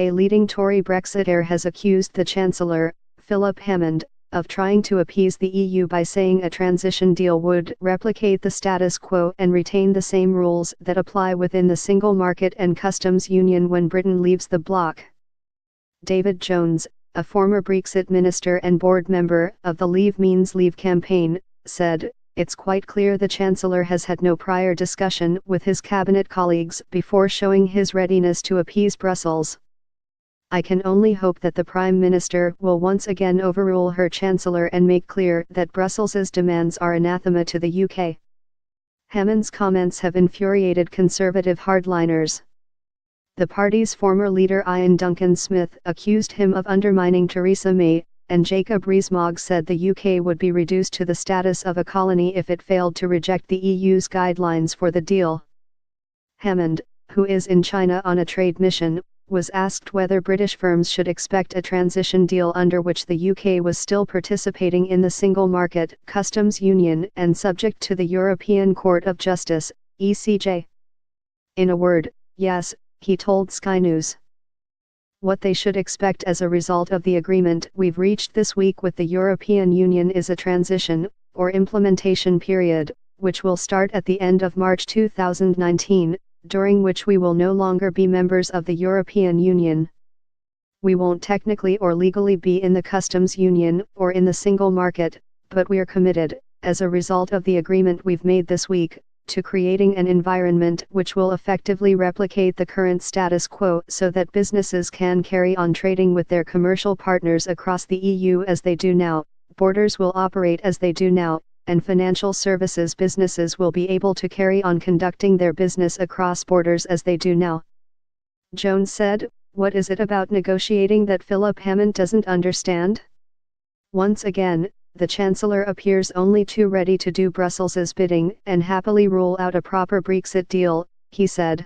A leading Tory Brexiteer has accused the Chancellor, Philip Hammond, of trying to appease the EU by saying a transition deal would replicate the status quo and retain the same rules that apply within the single market and customs union when Britain leaves the bloc. David Jones, a former Brexit minister and board member of the Leave Means Leave campaign, said, "It's quite clear the Chancellor has had no prior discussion with his cabinet colleagues before showing his readiness to appease Brussels. I can only hope that the Prime Minister will once again overrule her Chancellor and make clear that Brussels's demands are anathema to the UK." Hammond's comments have infuriated Conservative hardliners. The party's former leader Ian Duncan-Smith accused him of undermining Theresa May, and Jacob Rees-Mogg said the UK would be reduced to the status of a colony if it failed to reject the EU's guidelines for the deal. Hammond, who is in China on a trade mission, was asked whether British firms should expect a transition deal under which the UK was still participating in the single market customs union and subject to the European Court of Justice, ECJ. In a word, yes, he told Sky News. What they should expect as a result of the agreement we've reached this week with the European Union is a transition, or implementation period, which will start at the end of March 2019, during which we will no longer be members of the European Union. We won't technically or legally be in the customs union or in the single market, but we're committed, as a result of the agreement we've made this week, to creating an environment which will effectively replicate the current status quo so that businesses can carry on trading with their commercial partners across the EU as they do now, borders will operate as they do now, and financial services businesses will be able to carry on conducting their business across borders as they do now." Jones said, "What is it about negotiating that Philip Hammond doesn't understand?" Once again, the Chancellor appears only too ready to do Brussels's bidding and happily rule out a proper Brexit deal, he said.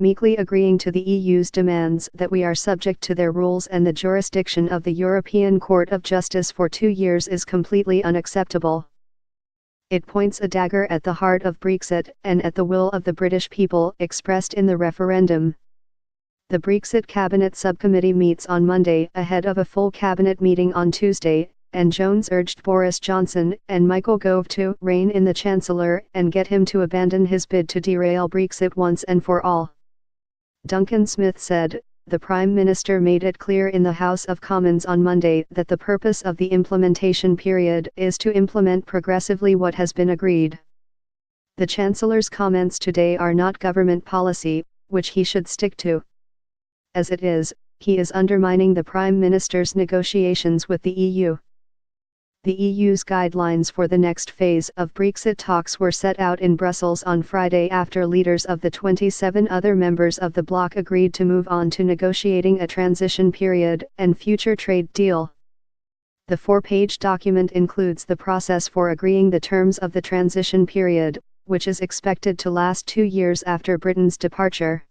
Meekly agreeing to the EU's demands that we are subject to their rules and the jurisdiction of the European Court of Justice for 2 years is completely unacceptable. It points a dagger at the heart of Brexit and at the will of the British people expressed in the referendum. The Brexit Cabinet Subcommittee meets on Monday ahead of a full Cabinet meeting on Tuesday, and Jones urged Boris Johnson and Michael Gove to rein in the Chancellor and get him to abandon his bid to derail Brexit once and for all. Duncan-Smith said, "The Prime Minister made it clear in the House of Commons on Monday that the purpose of the implementation period is to implement progressively what has been agreed. The Chancellor's comments today are not government policy, which he should stick to. As it is, he is undermining the Prime Minister's negotiations with the EU." The EU's guidelines for the next phase of Brexit talks were set out in Brussels on Friday after leaders of the 27 other members of the bloc agreed to move on to negotiating a transition period and future trade deal. The 4-page document includes the process for agreeing the terms of the transition period, which is expected to last 2 years after Britain's departure.